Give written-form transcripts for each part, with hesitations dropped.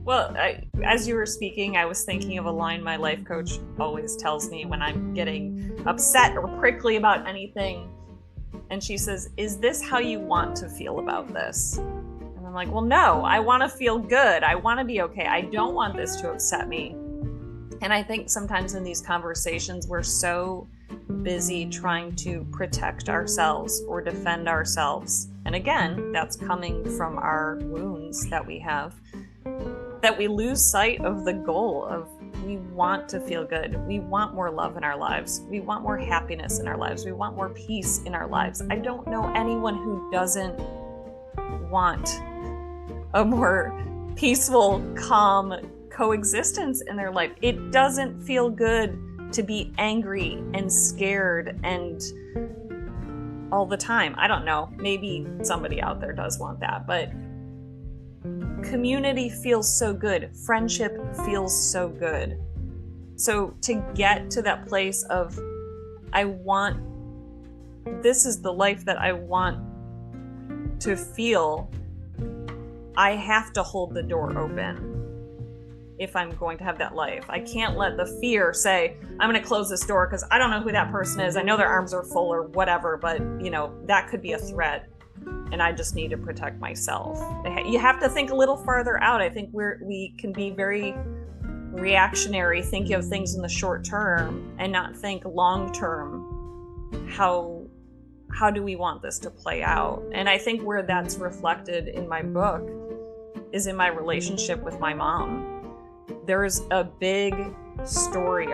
Well, as you were speaking, I was thinking of a line my life coach always tells me when I'm getting upset or prickly about anything. And she says, "Is this how you want to feel about this?" And I'm like, well, no, I want to feel good. I want to be okay. I don't want this to upset me. And I think sometimes in these conversations, we're so busy trying to protect ourselves or defend ourselves. And again, that's coming from our wounds that we have, that we lose sight of the goal of we want to feel good. We want more love in our lives. We want more happiness in our lives. We want more peace in our lives. I don't know anyone who doesn't want a more peaceful, calm coexistence in their life. It doesn't feel good to be angry and scared and all the time. I don't know. Maybe somebody out there does want that, but community feels so good. Friendship feels so good. So to get to that place of, this is the life that I want to feel, I have to hold the door open if I'm going to have that life. I can't let the fear say, I'm going to close this door because I don't know who that person is. I know their arms are full or whatever, but that could be a threat. And I just need to protect myself. You have to think a little farther out. I think we can be very reactionary, thinking of things in the short term and not think long term. How do we want this to play out? And I think where that's reflected in my book is in my relationship with my mom. There's a big story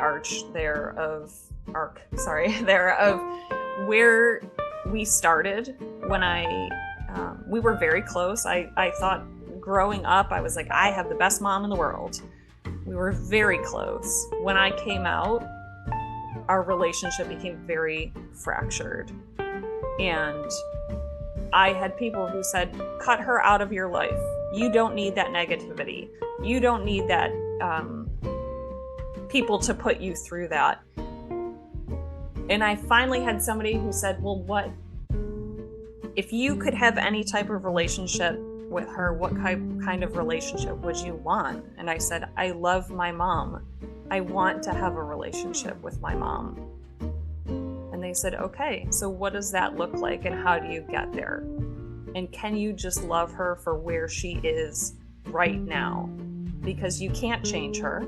there of where we started when we were very close. I thought growing up, I was like, I have the best mom in the world. We were very close. When I came out, our relationship became very fractured. And I had people who said, cut her out of your life. You don't need that negativity. You don't need that people to put you through that. And I finally had somebody who said, well, what if you could have any type of relationship with her, what kind of relationship would you want? And I said, I love my mom. I want to have a relationship with my mom. And they said, okay, so what does that look like and how do you get there? And can you just love her for where she is right now? Because you can't change her.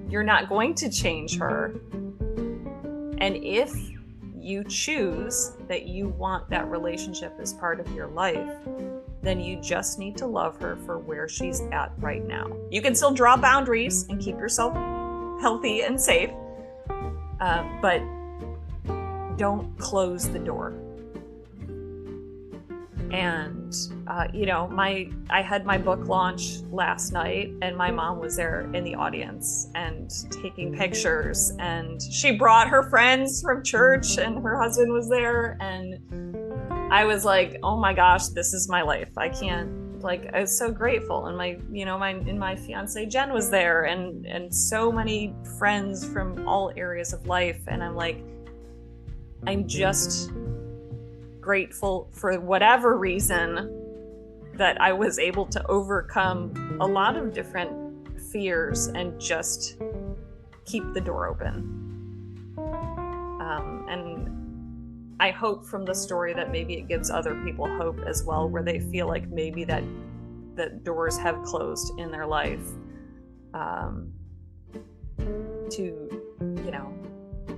You're not going to change her. And if you choose that you want that relationship as part of your life, then you just need to love her for where she's at right now. You can still draw boundaries and keep yourself healthy and safe, but don't close the door. And I had my book launch last night, and my mom was there in the audience and taking pictures, and she brought her friends from church, and her husband was there, and I was like, oh my gosh, this is my life. I was so grateful. And my fiance Jen was there, and so many friends from all areas of life, and I'm just grateful for whatever reason that I was able to overcome a lot of different fears and just keep the door open. And I hope from the story that maybe it gives other people hope as well, where they feel like maybe that doors have closed in their life,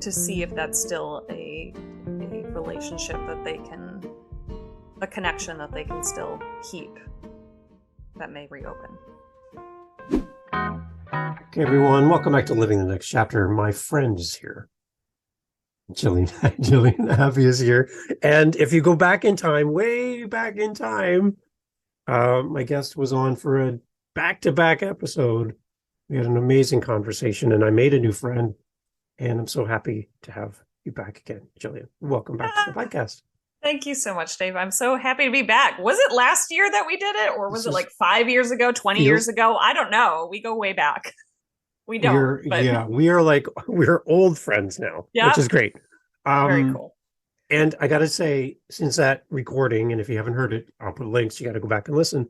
to see if that's still a relationship a connection that they can still keep, that may reopen. Okay, everyone, welcome back to Living the Next Chapter. My friend is here. Jillian Abby is here. And if you go back in time, way back in time, my guest was on for a back-to-back episode. We had an amazing conversation, and I made a new friend, and I'm so happy to have you back again, Jillian. Welcome back to the podcast. Thank you so much, Dave. I'm so happy to be back. Was it last year that we did it, or was it like 5 years ago, 20 years ago? I don't know. We go way back. We don't. We're old friends now, which is great. Very cool. And I got to say, since that recording, and if you haven't heard it, I'll put links. You got to go back and listen.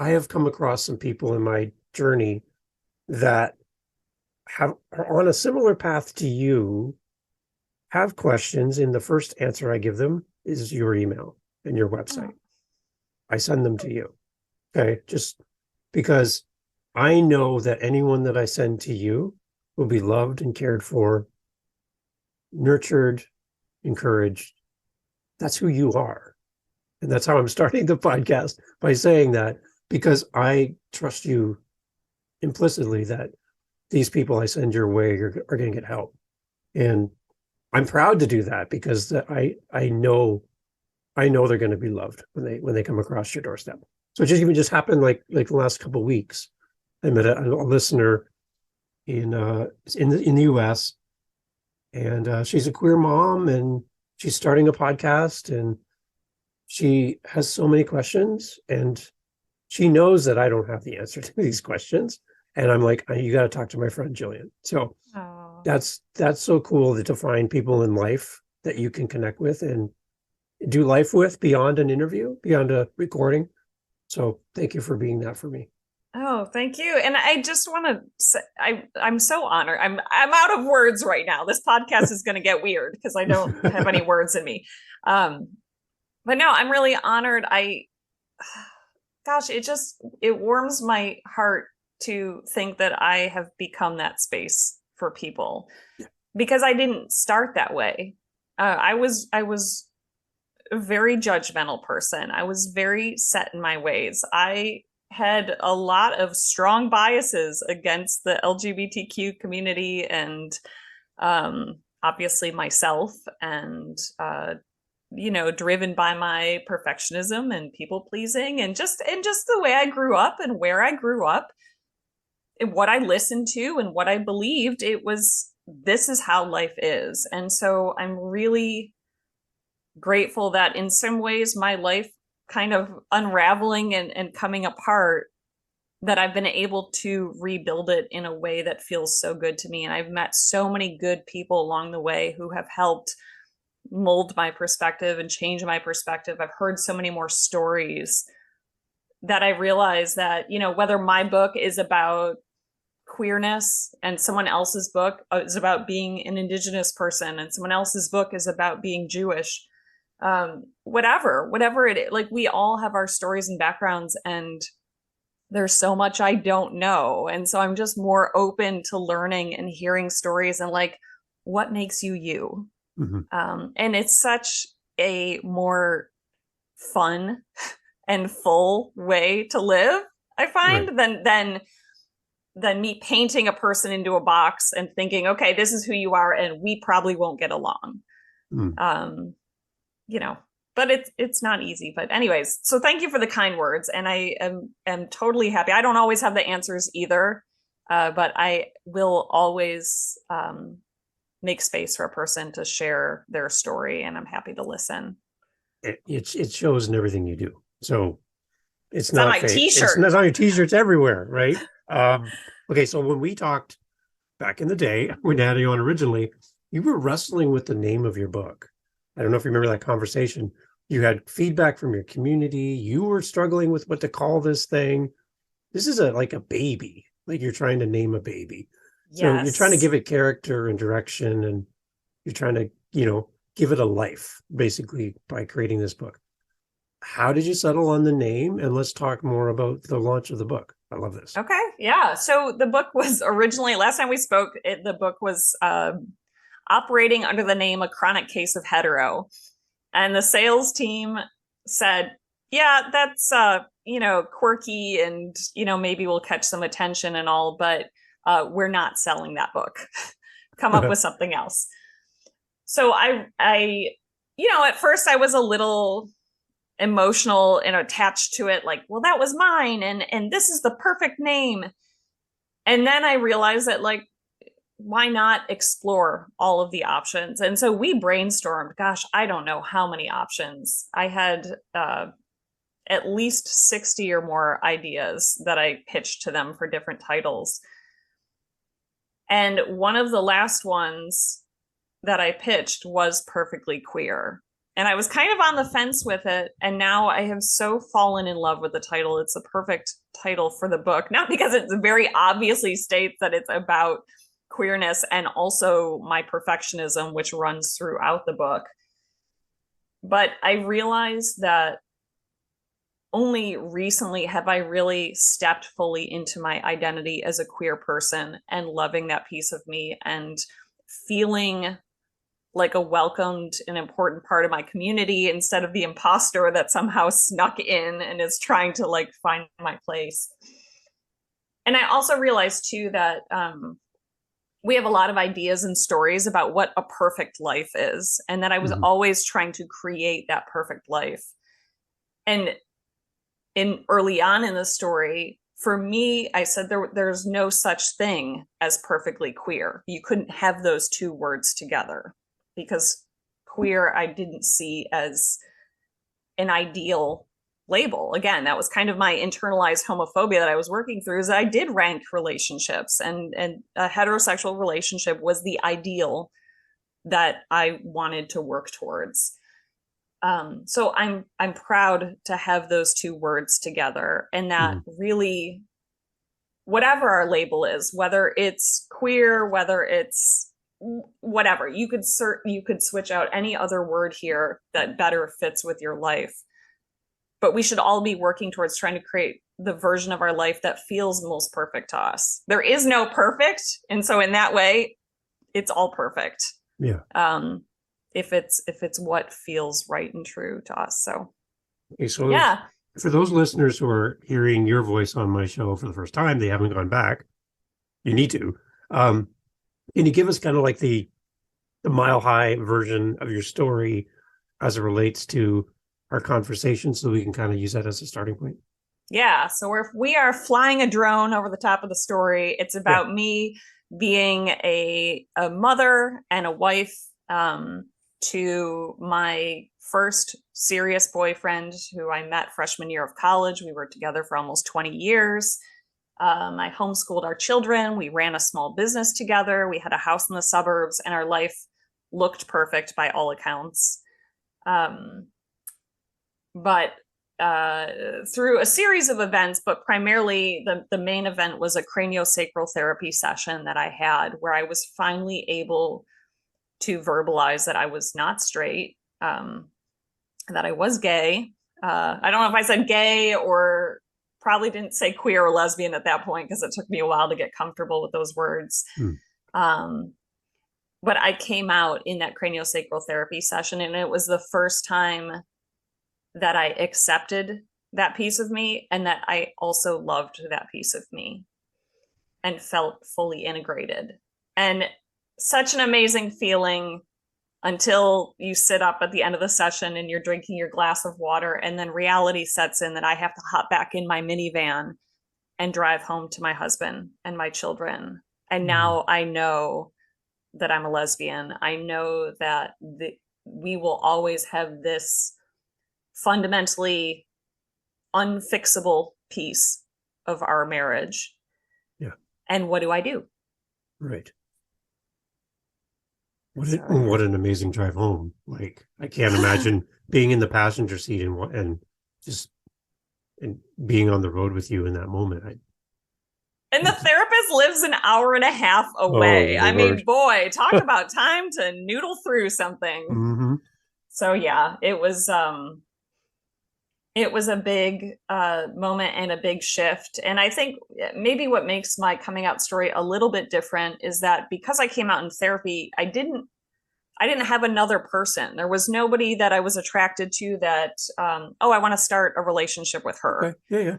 I have come across some people in my journey that are on a similar path to you, have questions, and the first answer I give them is your email and your website. I send them to you. Okay. Just because I know that anyone that I send to you will be loved and cared for, nurtured, encouraged. That's who you are. And that's how I'm starting the podcast, by saying that, because I trust you implicitly that these people I send your way are going to get help. And I'm proud to do that, because I know they're going to be loved when they come across your doorstep. So it just happened like the last couple of weeks. I met a listener in the US, and she's a queer mom, and she's starting a podcast, and she has so many questions, and she knows that I don't have the answer to these questions. And I'm like, you got to talk to my friend Jillian. So that's so cool to find people in life that you can connect with and do life with beyond an interview, beyond a recording. So thank you for being that for me. Oh, thank you. And I just want to say, I'm so honored. I'm out of words right now. This podcast is going to get weird because I don't have any words in me. But no, I'm really honored. Gosh, it warms my heart to think that I have become that space for people, because I didn't start that way. I was a very judgmental person. I was very set in my ways. I had a lot of strong biases against the LGBTQ community, and obviously myself, and driven by my perfectionism and people pleasing, and just the way I grew up and where I grew up and what I listened to and what I believed. It was, this is how life is. And so I'm really grateful that in some ways my life kind of unraveling and coming apart, that I've been able to rebuild it in a way that feels so good to me. And I've met so many good people along the way who have helped mold my perspective and change my perspective. I've heard so many more stories that I realize that, whether my book is about queerness and someone else's book is about being an Indigenous person, and someone else's book is about being Jewish, whatever it is, like, we all have our stories and backgrounds, and there's so much I don't know. And so I'm just more open to learning and hearing stories and like, what makes you you? Mm-hmm. And it's such a more fun and full way to live, I find, right, than me painting a person into a box and thinking, okay, this is who you are, and we probably won't get along. But it's not easy. But anyways, so thank you for the kind words, and I am totally happy. I don't always have the answers either, but I will always make space for a person to share their story, and I'm happy to listen. It shows in everything you do. So it's not on my fake. T-shirt. It's on your T-shirts everywhere, right? Okay, so when we talked back in the day, when I had you on originally, you were wrestling with the name of your book. I don't know if you remember that conversation. You had feedback from your community. You were struggling with what to call this thing. This is like a baby. Like, you're trying to name a baby. Yes. So you're trying to give it character and direction, and you're trying to, give it a life, basically, by creating this book. How did you settle on the name? And let's talk more about the launch of the book. I love this. Okay. Yeah. So the book was originally, last time we spoke, the book was operating under the name A Chronic Case of Hetero. And the sales team said, yeah, that's, quirky, and, maybe we'll catch some attention and all, but we're not selling that book. Come up with something else. So I at first I was a little emotional and attached to it, like, well, that was mine, and this is the perfect name. And then I realized that, like, why not explore all of the options? And so we brainstormed, gosh, I don't know how many options. I had at least 60 or more ideas that I pitched to them for different titles. And one of the last ones that I pitched was Perfectly Queer. And I was kind of on the fence with it. And now I have so fallen in love with the title. It's a perfect title for the book, not because it very obviously states that it's about queerness and also my perfectionism, which runs throughout the book. But I realized that only recently have I really stepped fully into my identity as a queer person and loving that piece of me and feeling like a welcomed and important part of my community instead of the imposter that somehow snuck in and is trying to like find my place. And I also realized too that we have a lot of ideas and stories about what a perfect life is, and that I was always trying to create that perfect life. And in early on in the story, for me, I said there's no such thing as perfectly queer. You couldn't have those two words together, because queer I didn't see as an ideal label. Again, that was kind of my internalized homophobia that I was working through, is that I did rank relationships, and a heterosexual relationship was the ideal that I wanted to work towards. So I'm proud to have those two words together, and that really, whatever our label is, whether it's queer, whether it's whatever, you could switch out any other word here that better fits with your life. But we should all be working towards trying to create the version of our life that feels most perfect to us. There is no perfect, and so in that way, it's all perfect. Yeah. If it's what feels right and true to us. So, okay, so yeah. For those listeners who are hearing your voice on my show for the first time, they haven't gone back. You need to. Can you give us kind of like the mile high version of your story as it relates to our conversation, so we can kind of use that as a starting point? Yeah. So we are flying a drone over the top of the story. It's about me being a mother and a wife to my first serious boyfriend, who I met freshman year of college. We were together for almost 20 years. I homeschooled our children. We ran a small business together. We had a house in the suburbs, and our life looked perfect by all accounts. But through a series of events, but primarily the main event was a craniosacral therapy session that I had, where I was finally able to verbalize that I was not straight, that I was gay. I don't know if I said gay, or probably didn't say queer or lesbian at that point, because it took me a while to get comfortable with those words. But I came out in that craniosacral therapy session, and it was the first time that I accepted that piece of me, and that I also loved that piece of me and felt fully integrated. And such an amazing feeling, until you sit up at the end of the session and you're drinking your glass of water, and then reality sets in that I have to hop back in my minivan and drive home to my husband and my children. And now I know that I'm a lesbian. I know that we will always have this fundamentally unfixable piece of our marriage. Yeah. And what do I do? Right. What an amazing drive home. Like, I can't imagine being in the passenger seat and being on the road with you in that moment. And the therapist lives an hour and a half away. Oh, I mean, boy, talk about time to noodle through something. So yeah, it was a big moment and a big shift. And I think maybe what makes my coming out story a little bit different is that because I came out in therapy, I didn't have another person. There was nobody that I was attracted to that, I want to start a relationship with her. Okay. Yeah.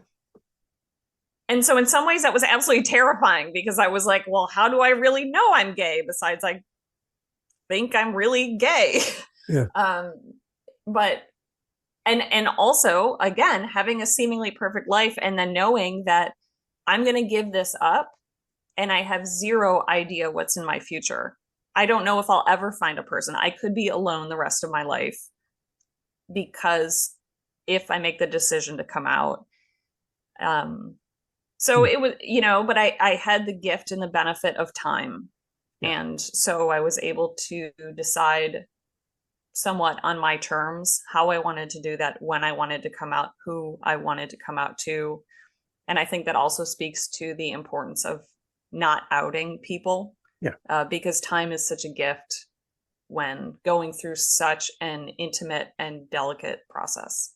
And so in some ways that was absolutely terrifying, because I was like, well, how do I really know I'm gay besides I think I'm really gay? Yeah. But and also, again, having a seemingly perfect life, and then knowing that I'm going to give this up, and I have zero idea what's in my future. I don't know if I'll ever find a person. I could be alone the rest of my life, because if I make the decision to come out. So it was, but I had the gift and the benefit of time. Yeah. And so I was able to decide somewhat on my terms, how I wanted to do that, when I wanted to come out, who I wanted to come out to. And I think that also speaks to the importance of not outing people. Yeah. Because time is such a gift when going through such an intimate and delicate process.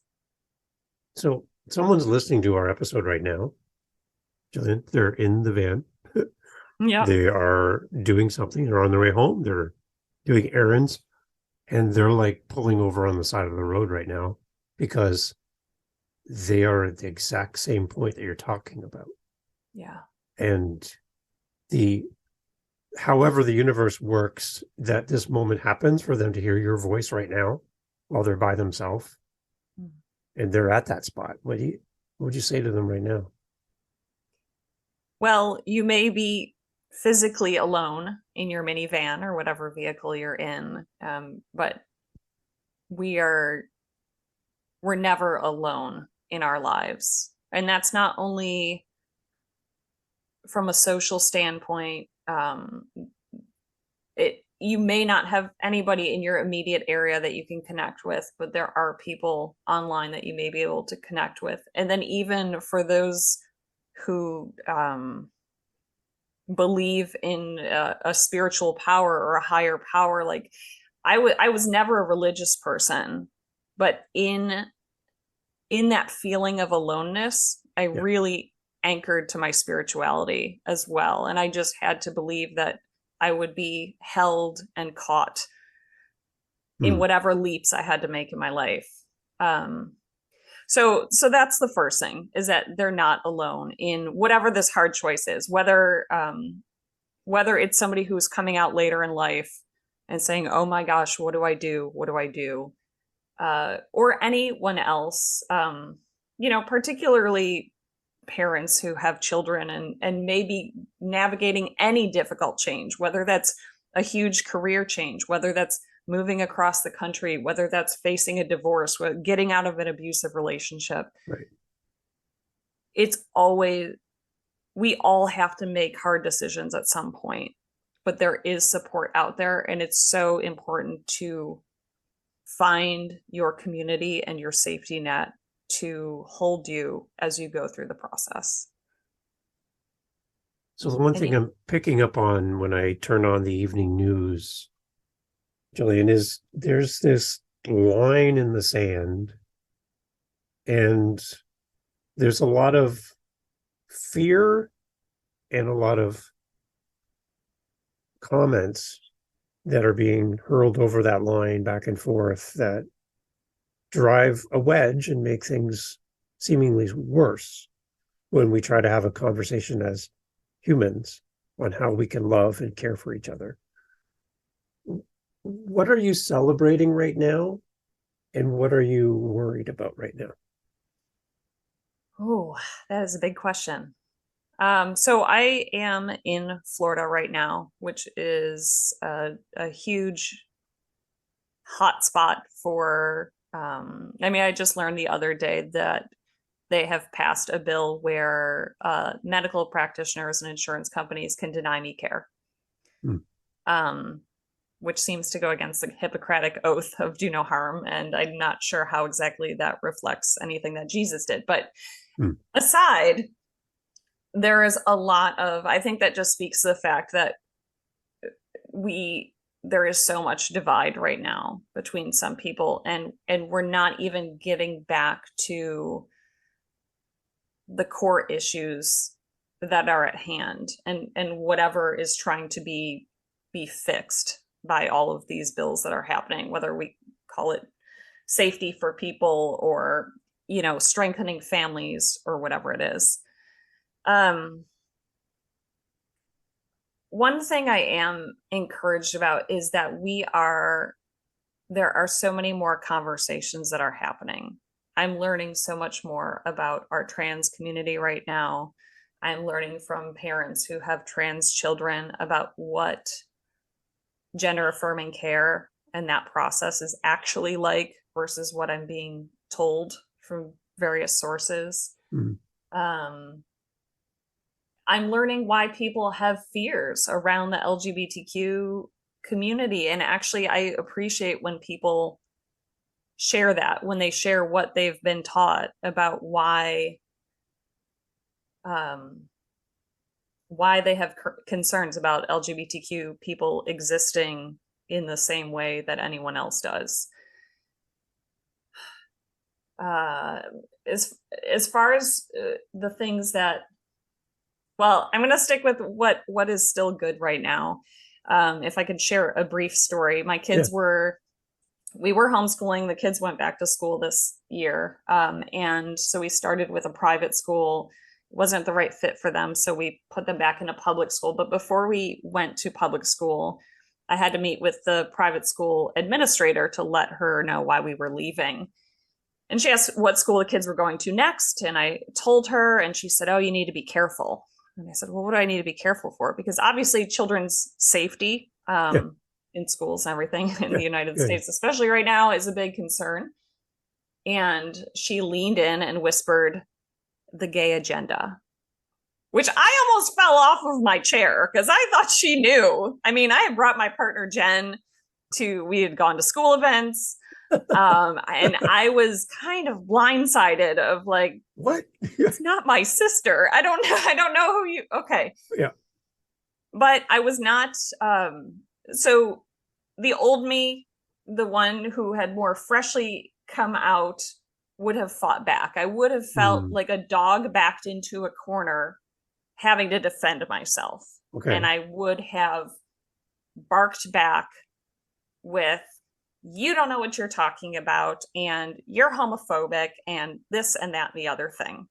So someone's listening to our episode right now, Jillian. They're in the van. Yeah. They are doing something. They're on their way home. They're doing errands, and they're like pulling over on the side of the road right now because they are at the exact same point that you're talking about. Yeah. And however the universe works, that this moment happens for them to hear your voice right now while they're by themselves, and they're at that spot. What would you say to them right now? Well, you may be physically alone in your minivan or whatever vehicle you're in, but we're never alone in our lives. And that's not only from a social standpoint. You may not have anybody in your immediate area that you can connect with, but there are people online that you may be able to connect with. And then even for those who believe in a spiritual power or a higher power, like I was never a religious person, but in that feeling of aloneness, I really anchored to my spirituality as well. And I just had to believe that I would be held and caught in whatever leaps I had to make in my life. So that's the first thing, is that they're not alone in whatever this hard choice is, whether it's somebody who's coming out later in life and saying, oh my gosh, what do I do? What do I do? Or anyone else, particularly parents who have children and maybe navigating any difficult change, whether that's a huge career change, whether that's moving across the country, whether that's facing a divorce, getting out of an abusive relationship. Right. It's always, we all have to make hard decisions at some point, but there is support out there. And it's so important to find your community and your safety net to hold you as you go through the process. So the one thing I'm picking up on when I turn on the evening news, Jillian, is there's this line in the sand, and there's a lot of fear and a lot of comments that are being hurled over that line back and forth that drive a wedge and make things seemingly worse when we try to have a conversation as humans on how we can love and care for each other. What are you celebrating right now, and what are you worried about right now? Oh, that is a big question. So I am in Florida right now, which is a huge hotspot for, I just learned the other day that they have passed a bill where medical practitioners and insurance companies can deny me care, which seems to go against the Hippocratic oath of do no harm. And I'm not sure how exactly that reflects anything that Jesus did. But aside, there is a lot of, I think that just speaks to the fact that there is so much divide right now between some people, and we're not even getting back to the core issues that are at hand, and whatever is trying to be fixed by all of these bills that are happening, whether we call it safety for people or, strengthening families or whatever it is. One thing I am encouraged about is that there are so many more conversations that are happening. I'm learning so much more about our trans community right now. I'm learning from parents who have trans children about what gender affirming care and that process is actually like versus what I'm being told from various sources. I'm learning why people have fears around the LGBTQ community. And actually, I appreciate when people share that, when they share what they've been taught about why they have concerns about LGBTQ people existing in the same way that anyone else does. As far as the things that, well, I'm going to stick with what is still good right now. If I could share a brief story, my kids we were homeschooling. The kids went back to school this year. And so we started with a private school. It wasn't the right fit for them. So we put them back into public school. But before we went to public school, I had to meet with the private school administrator to let her know why we were leaving. And she asked what school the kids were going to next. And I told her, and she said, "Oh, you need to be careful." And I said, "Well, what do I need to be careful for?" Because obviously children's safety in schools and everything in the United States, especially right now, is a big concern. And she leaned in and whispered, "The gay agenda," which I almost fell off of my chair because I thought she knew. I mean, I had brought my partner Jen we had gone to school events. And I was kind of blindsided of like, what? It's not my sister. I don't know who you, okay. Yeah. But I was not, so the old me, the one who had more freshly come out, would have fought back. I would have felt like a dog backed into a corner having to defend myself. Okay. And I would have barked back with, "You don't know what you're talking about, and you're homophobic, and this and that and the other thing."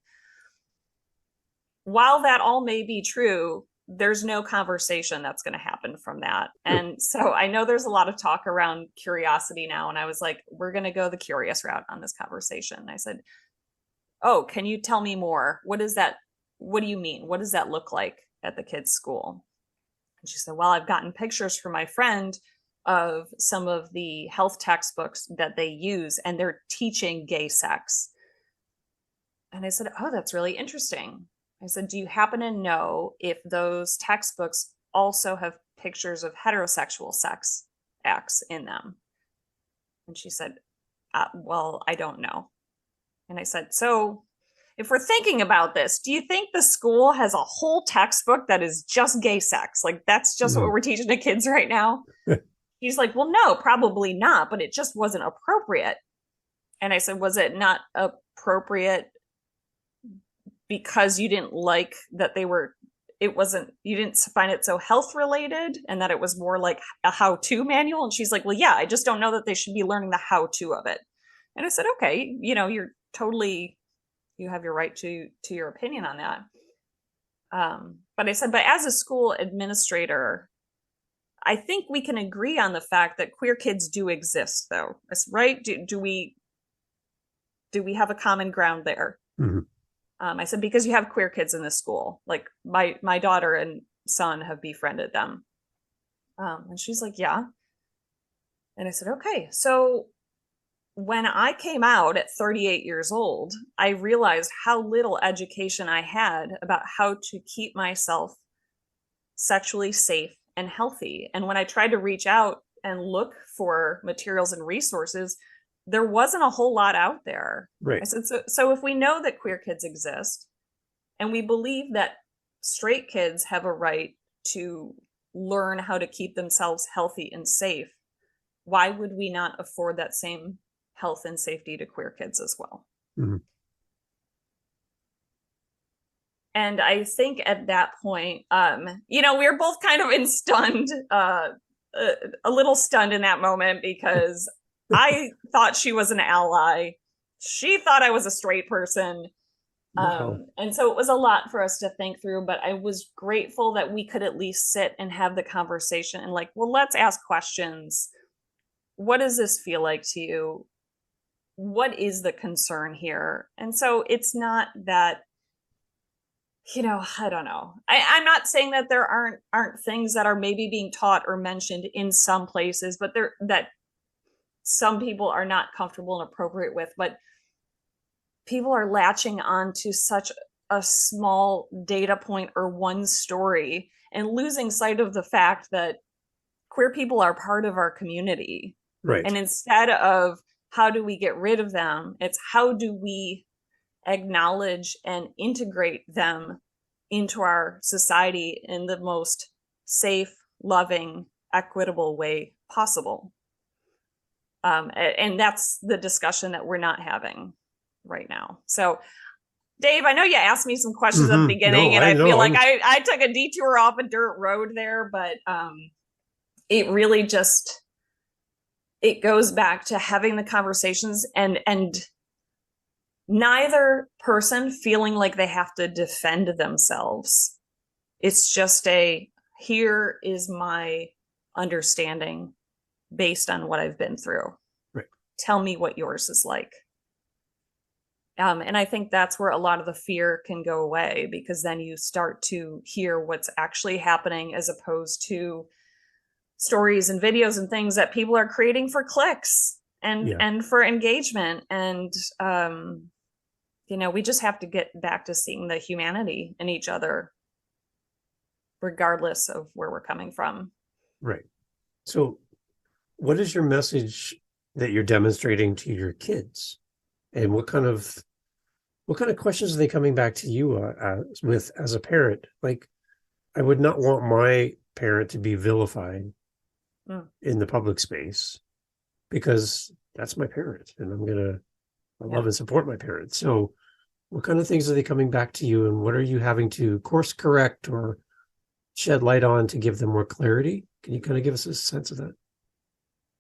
While that all may be true, there's no conversation that's going to happen from that. And so I know there's a lot of talk around curiosity now, and I was like, we're going to go the curious route on this conversation. And I said, "Oh, can you tell me more? What is that? What do you mean? What does that look like at the kids' school?" And she said, "Well, I've gotten pictures from my friend of some of the health textbooks that they use, and they're teaching gay sex." And I said, "Oh, that's really interesting." I said, "Do you happen to know if those textbooks also have pictures of heterosexual sex acts in them?" And she said, "Well, I don't know." And I said, "So if we're thinking about this, do you think the school has a whole textbook that is just gay sex? Like, that's just what we're teaching the kids right now?" He's like, "Well, no, probably not, but it just wasn't appropriate." And I said, "Was it not appropriate because you didn't like that you didn't find it so health related and that it was more like a how-to manual?" And she's like, "Well, yeah, I just don't know that they should be learning the how-to of it." And I said, "Okay, you have your right to your opinion on that." But I said, "But as a school administrator, I think we can agree on the fact that queer kids do exist, though, right? Do we have a common ground there?" I said, "Because you have queer kids in this school. Like my daughter and son have befriended them." And she's like, "Yeah." And I said, "Okay." So when I came out at 38 years old, I realized how little education I had about how to keep myself sexually safe and healthy. And when I tried to reach out and look for materials and resources, there wasn't a whole lot out there. Right. I said, so if we know that queer kids exist and we believe that straight kids have a right to learn how to keep themselves healthy and safe, why would we not afford that same health and safety to queer kids as well? And I think at that point, we were both kind of a little stunned in that moment, because I thought she was an ally. She thought I was a straight person. And so it was a lot for us to think through, but I was grateful that we could at least sit and have the conversation and like, well, let's ask questions. What does this feel like to you? What is the concern here? And so it's not that, I don't know. I'm not saying that there aren't things that are maybe being taught or mentioned in some places, but that some people are not comfortable and appropriate with, but people are latching on to such a small data point or one story and losing sight of the fact that queer people are part of our community. Right. And instead of how do we get rid of them, it's how do we acknowledge and integrate them into our society in the most safe, loving, equitable way possible. And that's the discussion that we're not having right now. So, Dave, I know you asked me some questions at the beginning, and I feel like I took a detour off a dirt road there, but it really just, it goes back to having the conversations and neither person feeling like they have to defend themselves. It's just here is my understanding based on what I've been through. Right. Tell me what yours is like. And I think that's where a lot of the fear can go away, because then you start to hear what's actually happening, as opposed to stories and videos and things that people are creating for clicks and for engagement. And, we just have to get back to seeing the humanity in each other, regardless of where we're coming from. Right. So what is your message that you're demonstrating to your kids? And what kind of questions are they coming back to you with as a parent? Like, I would not want my parent to be vilified in the public space, because that's my parent, and I love and support my parents. So what kind of things are they coming back to you, and what are you having to course correct or shed light on to give them more clarity? Can you kind of give us a sense of that?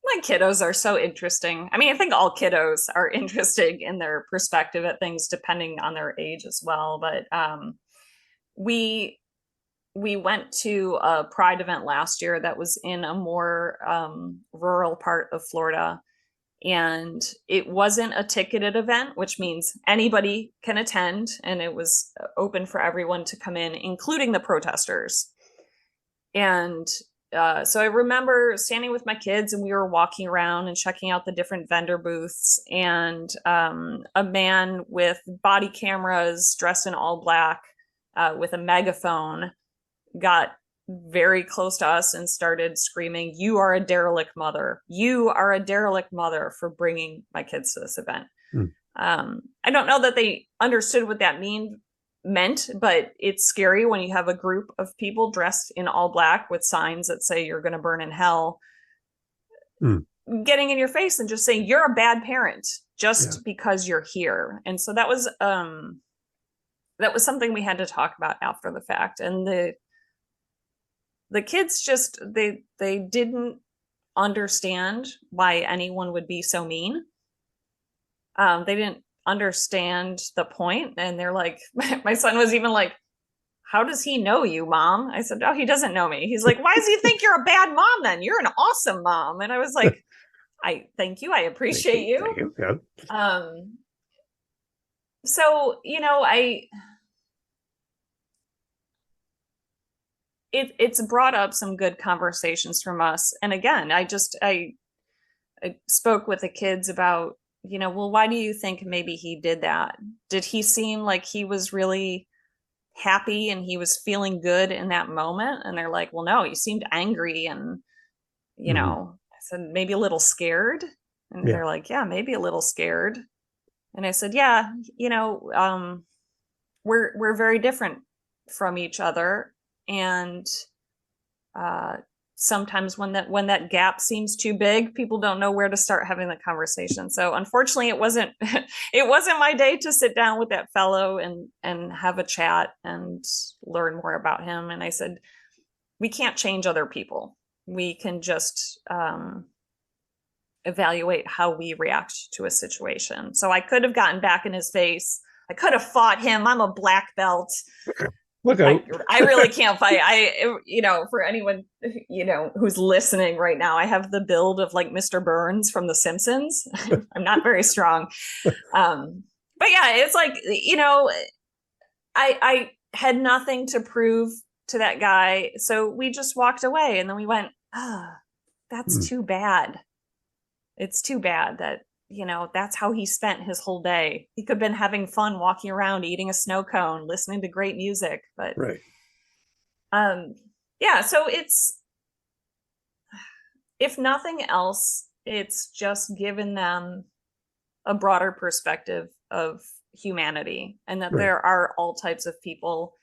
My kiddos are so interesting. I mean, I think all kiddos are interesting in their perspective at things, depending on their age as well. But we went to a Pride event last year that was in a more rural part of Florida. And it wasn't a ticketed event, which means anybody can attend. And it was open for everyone to come in, including the protesters. And so I remember standing with my kids, and we were walking around and checking out the different vendor booths, and a man with body cameras, dressed in all black, with a megaphone, got very close to us and started screaming, "You are a derelict mother. You are a derelict mother for bringing my kids to this event." I don't know that they understood what that meant, but it's scary when you have a group of people dressed in all black with signs that say you're going to burn in hell, getting in your face and just saying you're a bad parent just because you're here. And so that was something we had to talk about after the fact. And the kids just they didn't understand why anyone would be so mean. They didn't understand the point, and they're like, my son was even like, "How does he know you, Mom?" I said, "Oh, he doesn't know me." He's like, "Why does he think you're a bad mom then? You're an awesome mom." And I was like, I thank you, I appreciate you. Thank you. Yeah. So it's brought up some good conversations from us. And again, I spoke with the kids about, well, why do you think maybe he did that? Did he seem like he was really happy and he was feeling good in that moment? And they're like, well, no, he seemed angry. And, I said, maybe a little scared. And they're like, yeah, maybe a little scared. And I said, yeah, we're very different from each other. And sometimes when that gap seems too big, people don't know where to start having the conversation. So unfortunately, it wasn't my day to sit down with that fellow and have a chat and learn more about him. And I said, we can't change other people. We can just evaluate how we react to a situation. So I could have gotten back in his face. I could have fought him. I'm a black belt. Look out. I really can't fight. For anyone, who's listening right now, I have the build of like Mr. Burns from The Simpsons. I'm not very strong. But yeah, it's like, I had nothing to prove to that guy. So we just walked away, and then we went, that's too bad. It's too bad that, that's how he spent his whole day. He could have been having fun walking around, eating a snow cone, listening to great music. But right. so if nothing else, it's just given them a broader perspective of humanity, and that Right. there are all types of people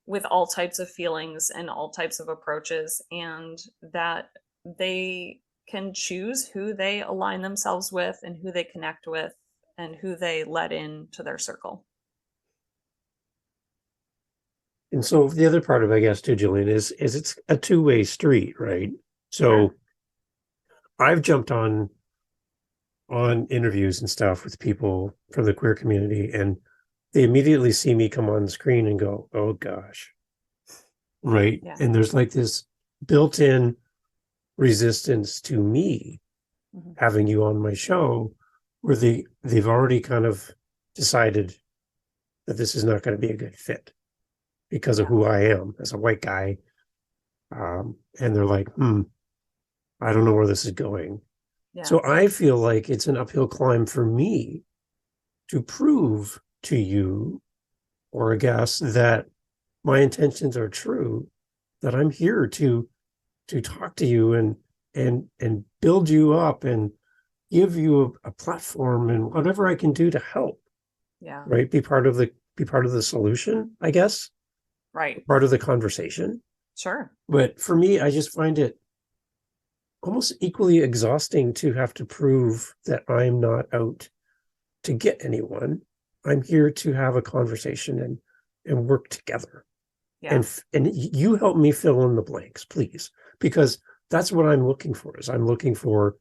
with all types of feelings and all types of approaches, and that they can choose who they align themselves with and who they connect with and who they let into their circle. And so the other part of, I guess, too, Jillian, is it's a two-way street, right? So Sure. I've jumped on interviews and stuff with people from the queer community, and they immediately see me come on the screen and go, oh gosh. Right. Yeah. And there's like this built-in resistance to me having you on my show, where they've already kind of decided that this is not going to be a good fit because of who I am as a white guy. And they're like, I don't know where this is going. Yeah. So I feel like it's an uphill climb for me to prove to you or a guest that my intentions are true, that I'm here to talk to you and build you up and give you a platform and whatever I can do to help. Yeah. Right. Be part of the solution, I guess. Right. Part of the conversation. Sure. But for me, I just find it almost equally exhausting to have to prove that I'm not out to get anyone. I'm here to have a conversation and work together. Yeah. And you help me fill in the blanks, please, because that's what I'm looking for. Is I'm looking for,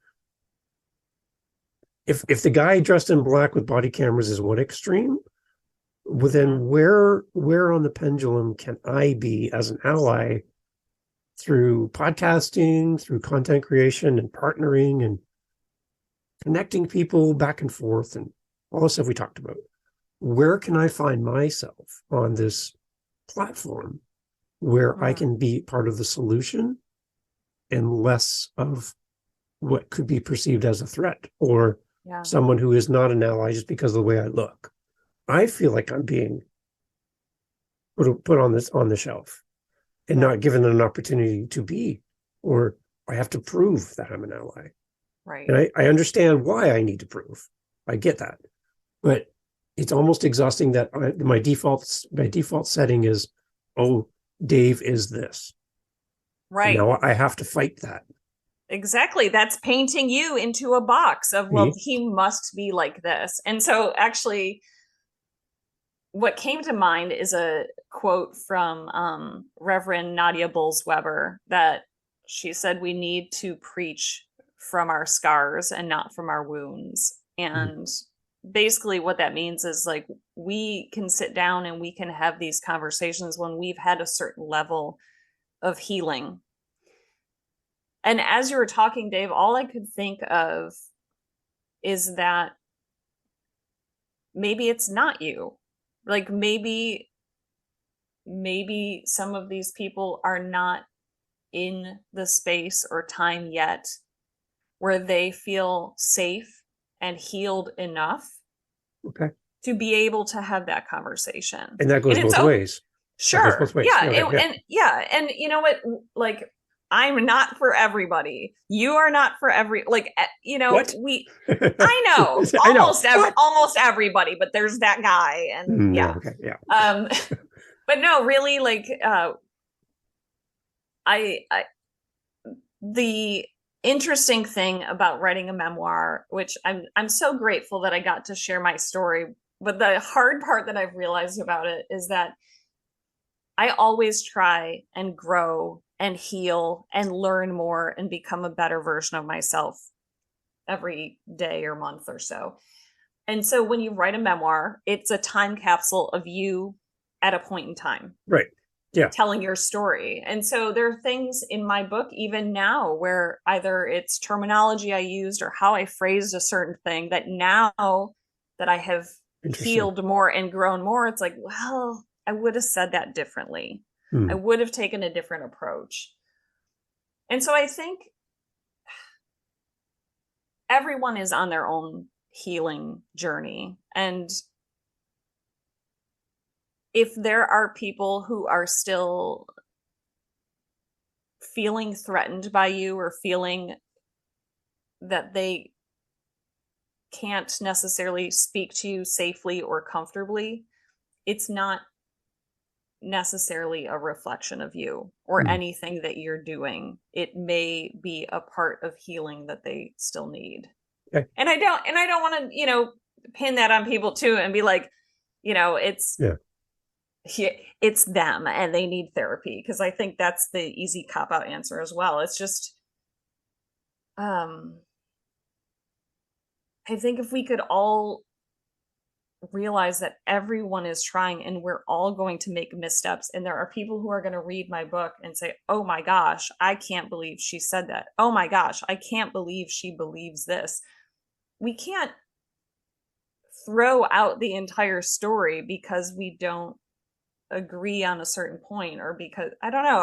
if the guy dressed in black with body cameras is one extreme, well, then where on the pendulum can I be as an ally through podcasting, through content creation and partnering and connecting people back and forth and all the stuff we talked about? Where can I find myself on this platform where I can be part of the solution and less of what could be perceived as a threat or someone who is not an ally just because of the way I look? I feel like I'm being put on the shelf and not given an opportunity to be, or I have to prove that I'm an ally. Right. And I understand why I need to prove. I get that. But it's almost exhausting that my default setting is, oh, Dave is this. Right. And now I have to fight that. Exactly. That's painting you into a box of, well, he must be like this. And so actually, what came to mind is a quote from Reverend Nadia Bolz-Weber, that she said, we need to preach from our scars and not from our wounds. And basically what that means is, like, we can sit down and we can have these conversations when we've had a certain level of healing. And as you were talking, Dave, all I could think of is that maybe it's not you. Like, maybe some of these people are not in the space or time yet where they feel safe and healed enough to be able to have that conversation. And that goes both ways. Sure. Both ways. Yeah. And you know what? Like, I'm not for everybody. You are not for what? I know almost everybody, but there's that guy. And but no, really, like, the interesting thing about writing a memoir, which I'm so grateful that I got to share my story, but the hard part that I've realized about it is that I always try and grow and heal and learn more and become a better version of myself every day or month or so. And so when you write a memoir, it's a time capsule of you at a point in time. Right. Yeah. Telling your story. And so there are things in my book, even now, where either it's terminology I used or how I phrased a certain thing, that now that I have healed more and grown more, it's like, well, I would have said that differently. I would have taken a different approach. And so I think everyone is on their own healing journey. And if there are people who are still feeling threatened by you or feeling that they can't necessarily speak to you safely or comfortably, it's not necessarily a reflection of you or anything that you're doing. It may be a part of healing that they still need. Okay. And I don't want to, pin that on people too and be like, it's them and they need therapy, because I think that's the easy cop out answer as well. It's just I think if we could all realize that everyone is trying and we're all going to make missteps, and there are people who are going to read my book and say, oh my gosh, I can't believe she said that. Oh my gosh, I can't believe she believes this. We can't throw out the entire story because we don't agree on a certain point, or because I don't know.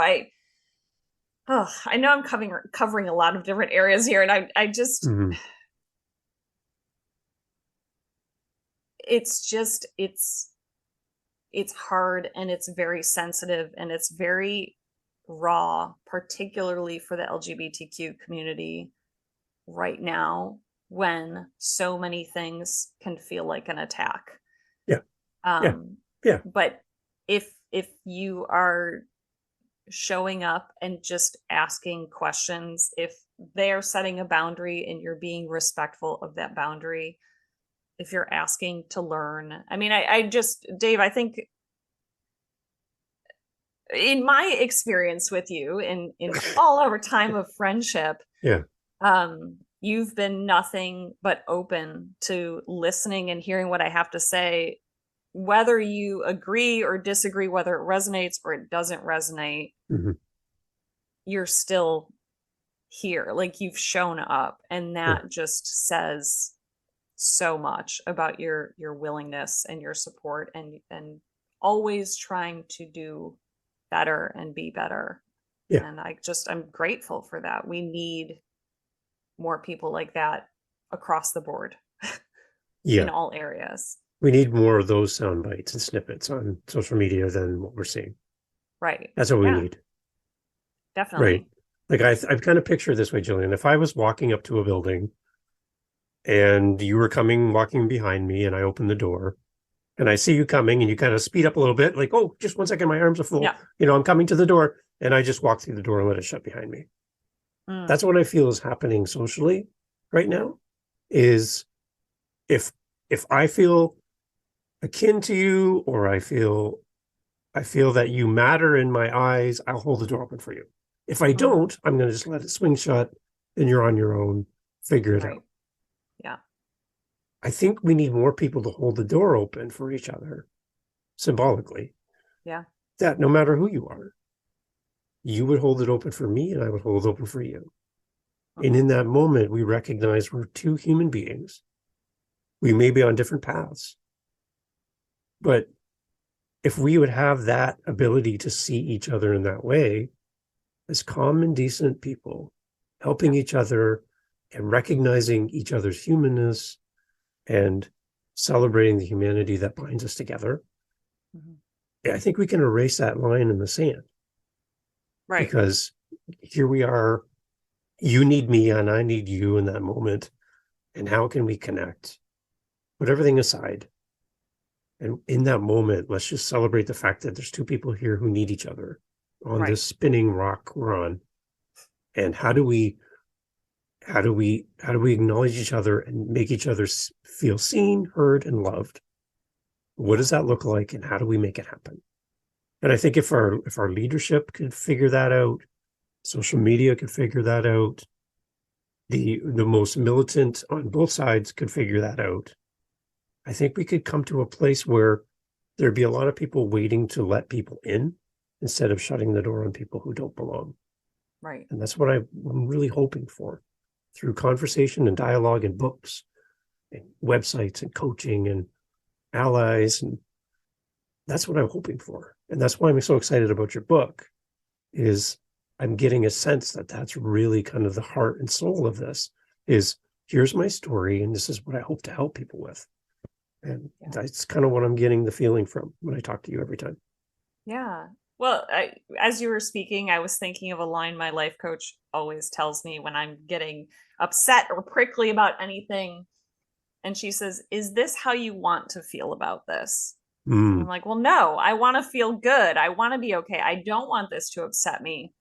I know I'm covering a lot of different areas here, and I just it's hard, and it's very sensitive, and it's very raw, particularly for the LGBTQ community right now, when so many things can feel like an attack. But if you are showing up and just asking questions, if they're setting a boundary and you're being respectful of that boundary, if you're asking to learn. I mean, Dave, I think in my experience with you in all our time of friendship, you've been nothing but open to listening and hearing what I have to say, whether you agree or disagree, whether it resonates or it doesn't resonate. You're still here. Like, you've shown up, and that just says so much about your willingness and your support, and always trying to do better and be better. And I'm grateful for that. We need more people like that across the board in all areas. We need more of those sound bites and snippets on social media than what we're seeing. Right. That's what we need. Definitely. Right. Like I've kind of pictured this way, Jillian. If I was walking up to a building and you were walking behind me, and I open the door and I see you coming, and you kind of speed up a little bit, like, oh, just 1 second, my arms are full. I'm coming to the door, and I just walk through the door and let it shut behind me. That's what I feel is happening socially right now, is if I feel akin to you, or I feel that you matter in my eyes, I'll hold the door open for you. If I don't, I'm going to just let it swing shut, and you're on your own, figure it out. I think we need more people to hold the door open for each other, symbolically. That no matter who you are, you would hold it open for me, and I would hold it open for you. And in that moment, we recognize we're two human beings. We may be on different paths, but if we would have that ability to see each other in that way, as calm and decent people, helping each other and recognizing each other's humanness and celebrating the humanity that binds us together, I think we can erase that line in the sand. Right. Because here we are, you need me and I need you in that moment. And how can we connect? Put everything aside. And in that moment, let's just celebrate the fact that there's two people here who need each other on this spinning rock we're on. And how do we acknowledge each other and make each other feel seen, heard, and loved? What does that look like, and how do we make it happen? And I think if our leadership could figure that out, social media could figure that out, the most militant on both sides could figure that out, I think we could come to a place where there'd be a lot of people waiting to let people in instead of shutting the door on people who don't belong. Right. And that's what I'm really hoping for through conversation and dialogue and books and websites and coaching and allies. And that's what I'm hoping for. And that's why I'm so excited about your book, is I'm getting a sense that that's really kind of the heart and soul of this, is here's my story, and this is what I hope to help people with. And that's kind of what I'm getting the feeling from when I talk to you every time. Yeah. Well, as you were speaking, I was thinking of a line my life coach always tells me when I'm getting upset or prickly about anything. And she says, "Is this how you want to feel about this?" And I'm Mm, like, "Well, no, I want to feel good. I want to be okay. I don't want this to upset me."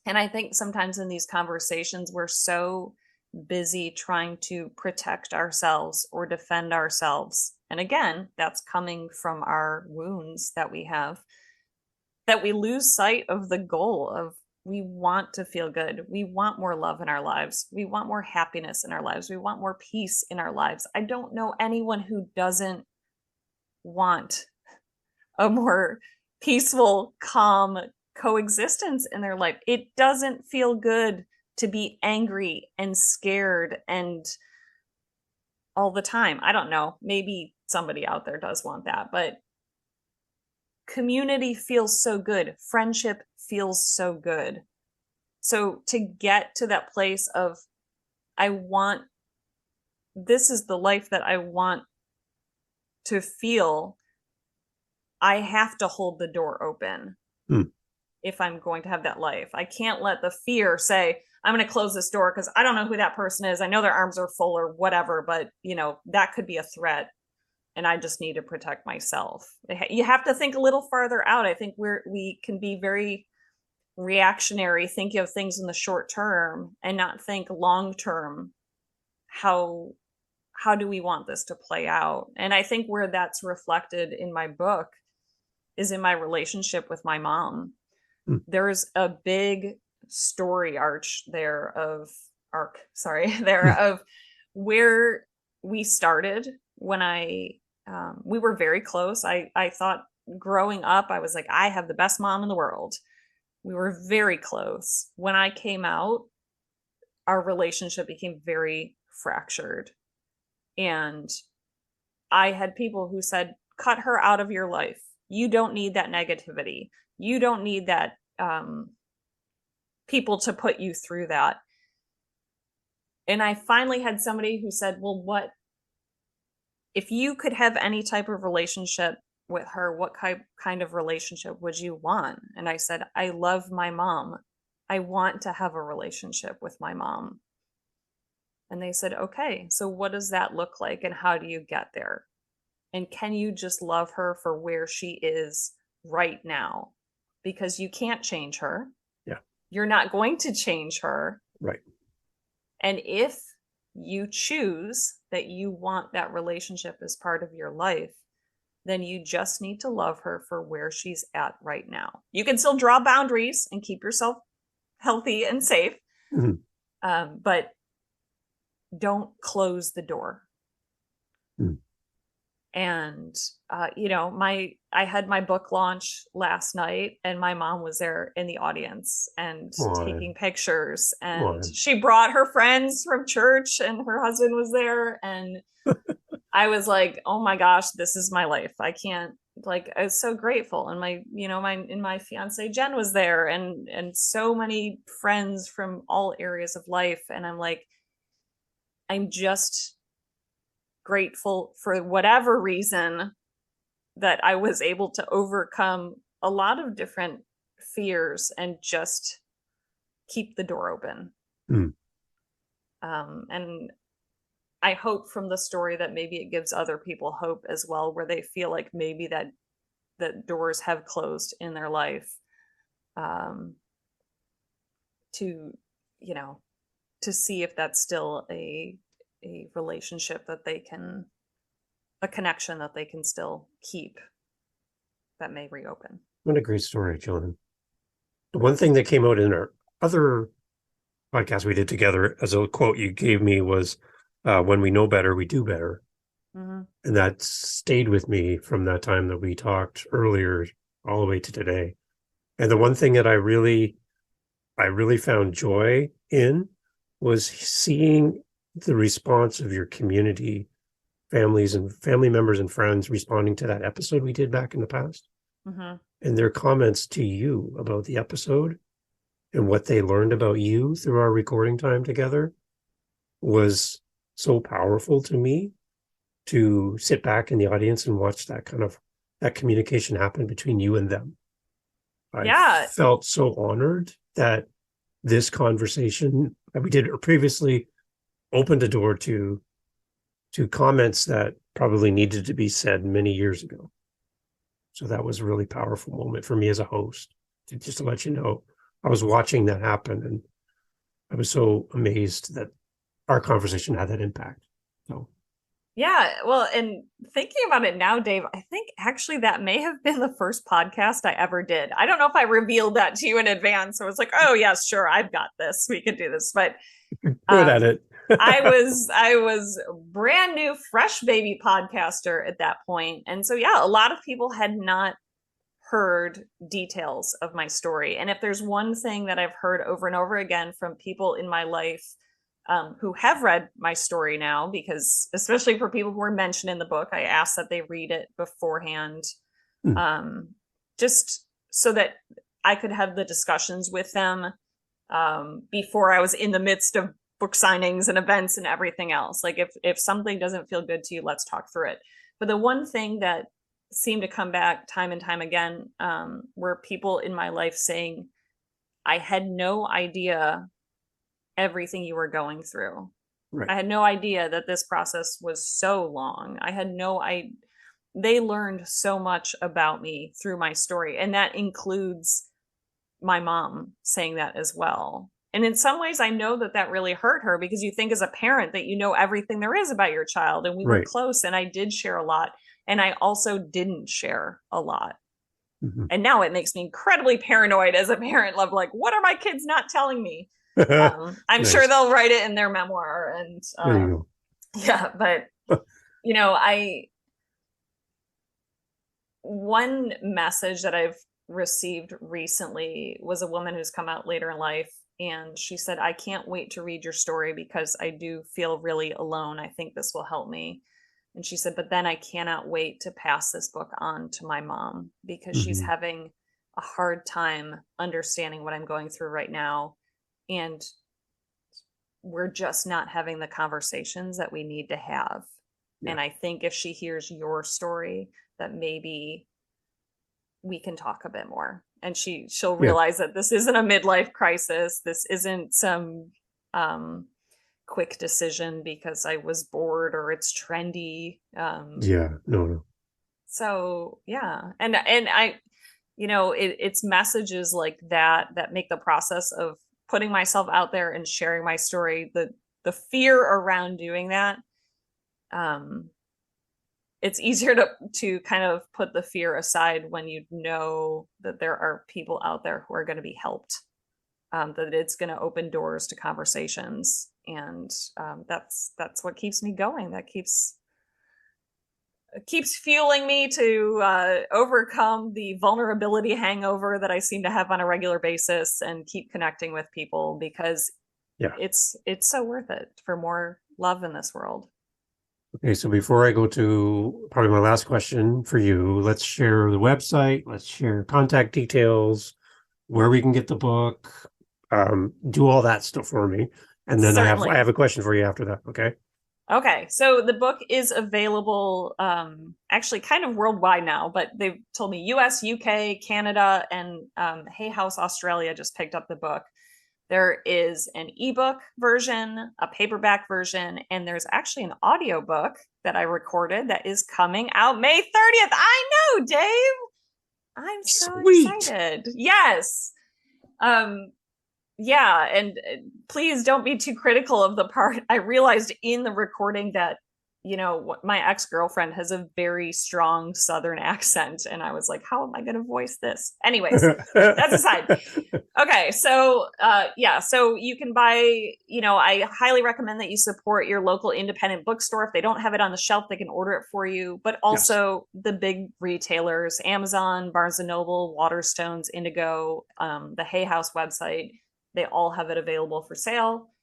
And I think sometimes in these conversations, we're so busy trying to protect ourselves or defend ourselves. And again, that's coming from our wounds that we have, that we lose sight of the goal of we want to feel good. We want more love in our lives. We want more happiness in our lives. We want more peace in our lives. I don't know anyone who doesn't want a more peaceful, calm coexistence in their life. It doesn't feel good to be angry and scared and all the time. I don't know. Maybe somebody out there does want that, but community feels so good. Friendship feels so good. So to get to that place of, I want, this is the life that I want to feel, I have to hold the door open mm, if I'm going to have that life. I can't let the fear say, I'm going to close this door because I don't know who that person is. I know their arms are full or whatever, but that could be a threat and I just need to protect myself. You have to think a little farther out. I think we can be very reactionary, thinking of things in the short term and not think long term. How do we want this to play out? And I think where that's reflected in my book is in my relationship with my mom. mm. There's a big story there of where we started when we were very close. I thought growing up, I was like, I have the best mom in the world. We were very close. When I came out, our relationship became very fractured. And I had people who said, cut her out of your life. You don't need that negativity. You don't need that people to put you through that. And I finally had somebody who said, well, what if you could have any type of relationship with her, what kind of relationship would you want? And I said, I love my mom. I want to have a relationship with my mom. And they said, okay, so what does that look like and how do you get there? And can you just love her for where she is right now? Because you can't change her. Yeah. You're not going to change her. Right. And if you choose that you want that relationship as part of your life, then you just need to love her for where she's at right now. You can still draw boundaries and keep yourself healthy and safe, but don't close the door. Mm. And I had my book launch last night and my mom was there in the audience and taking pictures, and she brought her friends from church and her husband was there, and I was like, oh my gosh, this is my life. I can't, I was so grateful. And my fiance Jen was there, and so many friends from all areas of life, and I'm like, I'm just grateful for whatever reason that I was able to overcome a lot of different fears and just keep the door open. Mm. And I hope from the story that maybe it gives other people hope as well, where they feel like maybe that doors have closed in their life, to see if that's still a relationship that they can, a connection that they can still keep, that may reopen. What a great story, Jillian. The one thing that came out in our other podcast we did together as a quote you gave me was, when we know better, we do better. Mm-hmm. And that stayed with me from that time that we talked earlier all the way to today. And the one thing that I really found joy in was seeing the response of your community, families and family members and friends responding to that episode we did back in the past. Mm-hmm. And their comments to you about the episode and what they learned about you through our recording time together was so powerful to me, to sit back in the audience and watch that communication happen between you and them. I Yeah. felt so honored that this conversation that we did previously opened a door to comments that probably needed to be said many years ago. So that was a really powerful moment for me as a host, just to let you know. I was watching that happen, and I was so amazed that our conversation had that impact. So Yeah, well, and thinking about it now, Dave, I think actually that may have been the first podcast I ever did. I don't know if I revealed that to you in advance. I was like, oh yes, sure, I've got this. We could do this. But good at it. I was brand new, fresh baby podcaster at that point. And so yeah, a lot of people had not heard details of my story. And if there's one thing that I've heard over and over again from people in my life who have read my story now, because especially for people who are mentioned in the book, I ask that they read it beforehand, just so that I could have the discussions with them before I was in the midst of book signings and events and everything else. Like if something doesn't feel good to you, let's talk through it. But the one thing that seemed to come back time and time again were people in my life saying, I had no idea everything you were going through. Right. I had no idea that this process was so long. I had no idea. They learned so much about me through my story. And that includes my mom saying that as well. And in some ways, I know that that really hurt her, because you think as a parent that you know everything there is about your child. And we were close, and I did share a lot. And I also didn't share a lot. Mm-hmm. And now it makes me incredibly paranoid as a parent of like, what are my kids not telling me? I'm nice. Sure they'll write it in their memoir. And there you go. Yeah, but you know, one message that I've received recently was a woman who's come out later in life, and she said, I can't wait to read your story because I do feel really alone. I think this will help me. And she said, but then I cannot wait to pass this book on to my mom, because she's having a hard time understanding what I'm going through right now. And we're just not having the conversations that we need to have. Yeah. And I think if she hears your story, that maybe we can talk a bit more. And she'll realize that this isn't a midlife crisis. This isn't some quick decision because I was bored or it's trendy. No. So yeah. And I, it's messages like that make the process of putting myself out there and sharing my story, the fear around doing that, it's easier to kind of put the fear aside when you know that there are people out there who are going to be helped, that it's going to open doors to conversations. And that's what keeps me going. That keeps fueling me to overcome the vulnerability hangover that I seem to have on a regular basis, and keep connecting with people, because it's so worth it for more love in this world. Okay, so before I go to probably my last question for you, let's share the website, let's share contact details, where we can get the book, do all that stuff for me. And then I have a question for you after that, okay? Okay, so the book is available actually kind of worldwide now, but they've told me US, UK, Canada, and Hay House Australia just picked up the book. There is an ebook version, a paperback version, and there's actually an audiobook that I recorded that is coming out May 30th. I know, Dave. I'm so excited. Yes. Yeah, and please don't be too critical of the part. I realized in the recording that, my ex-girlfriend has a very strong Southern accent, and I was like, how am I going to voice this? Anyways, that's aside. Okay, so so you can buy, I highly recommend that you support your local independent bookstore. If they don't have it on the shelf, they can order it for you, but also the big retailers, Amazon, Barnes & Noble, Waterstones, Indigo, the Hay House website. They all have it available for sale.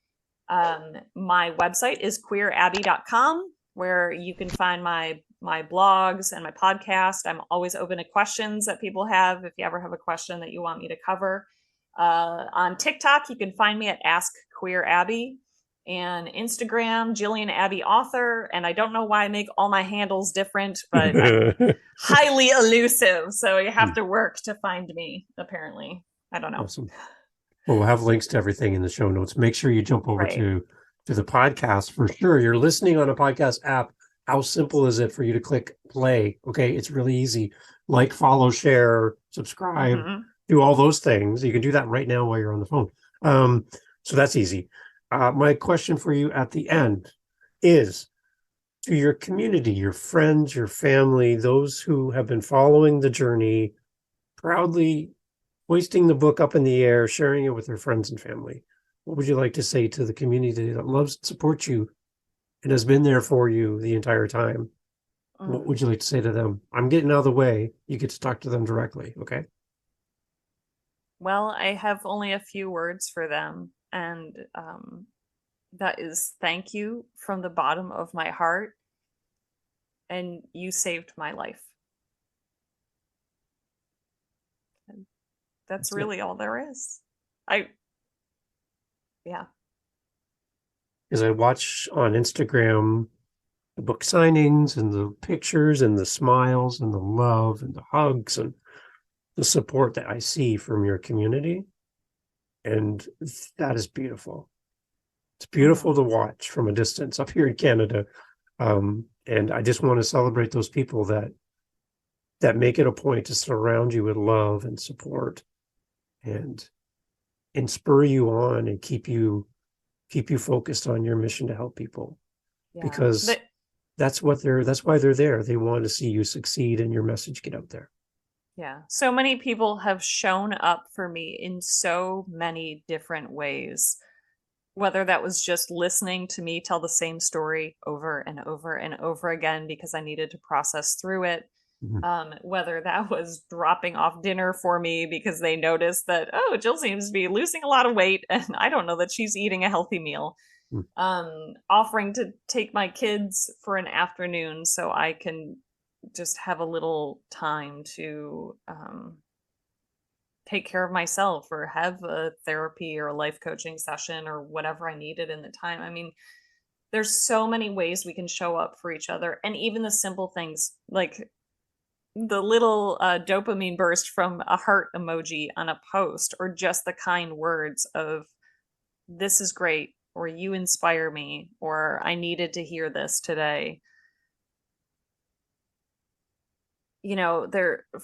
My website is queerabby.com, where you can find my blogs and my podcast. I'm always open to questions that people have. If you ever have a question that you want me to cover, on TikTok, you can find me at Ask Queer Abby. and Instagram, Jillian Abby author. And I don't know why I make all my handles different, but I'm highly elusive. So you have to work to find me, apparently. I don't know. Awesome. Well, we'll have links to everything in the show notes. Make sure you jump over to the podcast for sure. You're listening on a podcast app. How simple is it for you to click play? Okay, it's really easy. Like, follow, share, subscribe, do all those things. You can do that right now while you're on the phone. So that's easy. My question for you at the end is, to your community, your friends, your family, those who have been following the journey, proudly hoisting the book up in the air, sharing it with their friends and family, what would you like to say to the community that loves and supports you and has been there for you the entire time? What would you like to say to them? I'm getting out of the way. You get to talk to them directly, okay? Well, I have only a few words for them, and that is thank you from the bottom of my heart, and you saved my life. And that's really all there is. As I watch on Instagram the book signings and the pictures and the smiles and the love and the hugs and the support that I see from your community, and that is beautiful. It's beautiful to watch from a distance up here in Canada. And I just want to celebrate those people that make it a point to surround you with love and support and spur you on and keep you focused on your mission to help people. Because that's why they're there. They want to see you succeed and your message get out there. Yeah. So many people have shown up for me in so many different ways, whether that was just listening to me tell the same story over and over and over again because I needed to process through it. Whether that was dropping off dinner for me because they noticed that, oh, Jill seems to be losing a lot of weight and I don't know that she's eating a healthy meal. Offering to take my kids for an afternoon so I can just have a little time to take care of myself or have a therapy or a life coaching session or whatever I needed in the time. I mean, there's so many ways we can show up for each other, and even the simple things like the little dopamine burst from a heart emoji on a post, or just the kind words of this is great, or you inspire me, or I needed to hear this today. You know,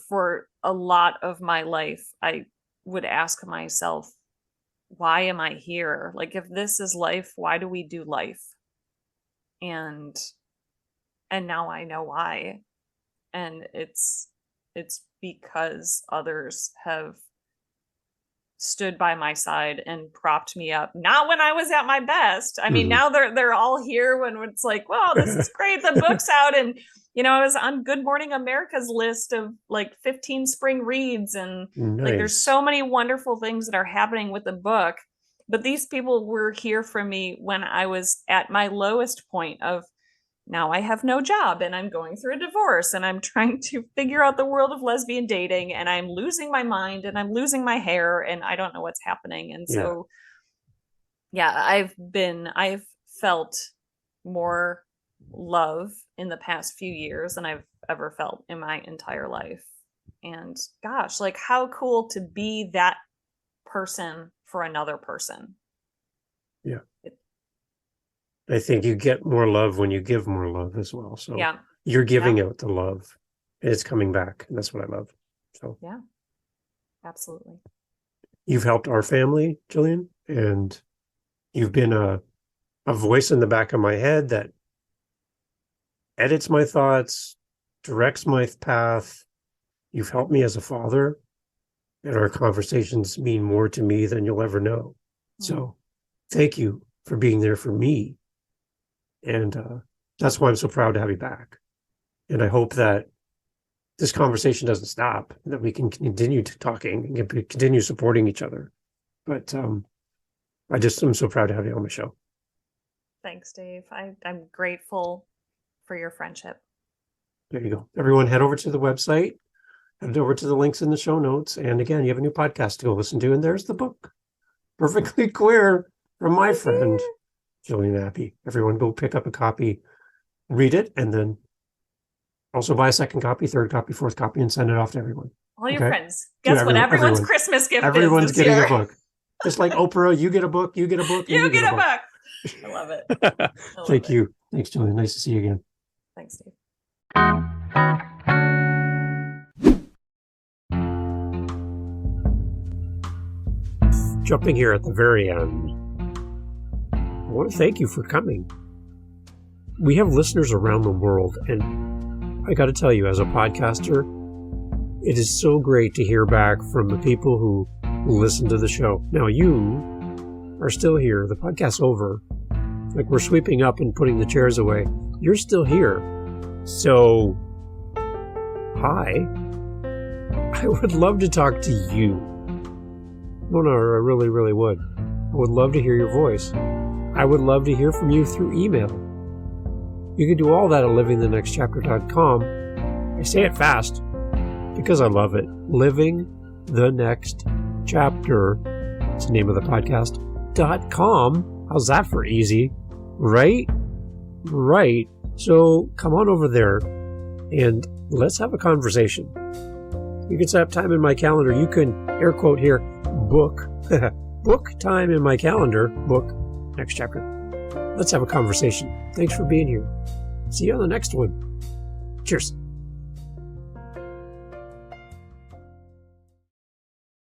for a lot of my life, I would ask myself, why am I here? Like, if this is life, why do we do life? And now I know why. And it's because others have stood by my side and propped me up. Not when I was at my best. I mean, now they're all here when it's like, well, this is great. The book's out. And, you know, I was on Good Morning America's list of like 15 spring reads. And like, there's so many wonderful things that are happening with the book. But these people were here for me when I was at my lowest point of, now I have no job and I'm going through a divorce and I'm trying to figure out the world of lesbian dating and I'm losing my mind and I'm losing my hair and I don't know what's happening. And so, I've felt more love in the past few years than I've ever felt in my entire life. And gosh, like, how cool to be that person for another person. Yeah. I think you get more love when you give more love as well. So you're giving out the love and it's coming back. And that's what I love. So yeah, absolutely. You've helped our family, Jillian, and you've been a voice in the back of my head that edits my thoughts, directs my path. You've helped me as a father, and our conversations mean more to me than you'll ever know. So thank you for being there for me. And that's why I'm so proud to have you back. And I hope that this conversation doesn't stop, that we can continue talking and continue supporting each other. But I'm so proud to have you on my show. Thanks, Dave. I'm grateful for your friendship. There you go. Everyone, head over to the website, head over to the links in the show notes. And again, you have a new podcast to go listen to. And there's the book, Perfectly Queer, from my friend, Jillian Abby. Everyone go pick up a copy, read it, and then also buy a second copy, third copy, fourth copy, and send it off to everyone. All your friends. Guess what everyone's Christmas gift everyone's is getting year. a book. Just like Oprah, you get a book, you get a book, you get a book. I love it. Thank you. Thanks, Jillian. Nice to see you again. Thanks, Steve. Jumping here at the very end, I want to thank you for coming. We have listeners around the world, and I got to tell you, as a podcaster, it is so great to hear back from the people who listen to the show. Now, you are still here. The podcast's over. Like, we're sweeping up and putting the chairs away. You're still here. So, hi. I would love to talk to you. No, I really, really would. I would love to hear your voice. I would love to hear from you through email. You can do all that at livingthenextchapter.com. I say it fast because I love it. Living the Next Chapter. It's the name of the podcast. .com. How's that for easy? Right? Right. So come on over there and let's have a conversation. You can set up time in my calendar. You can, air quote here, book. Book time in my calendar. Book next chapter. Let's have a conversation. Thanks for being here. See you on the next one. Cheers.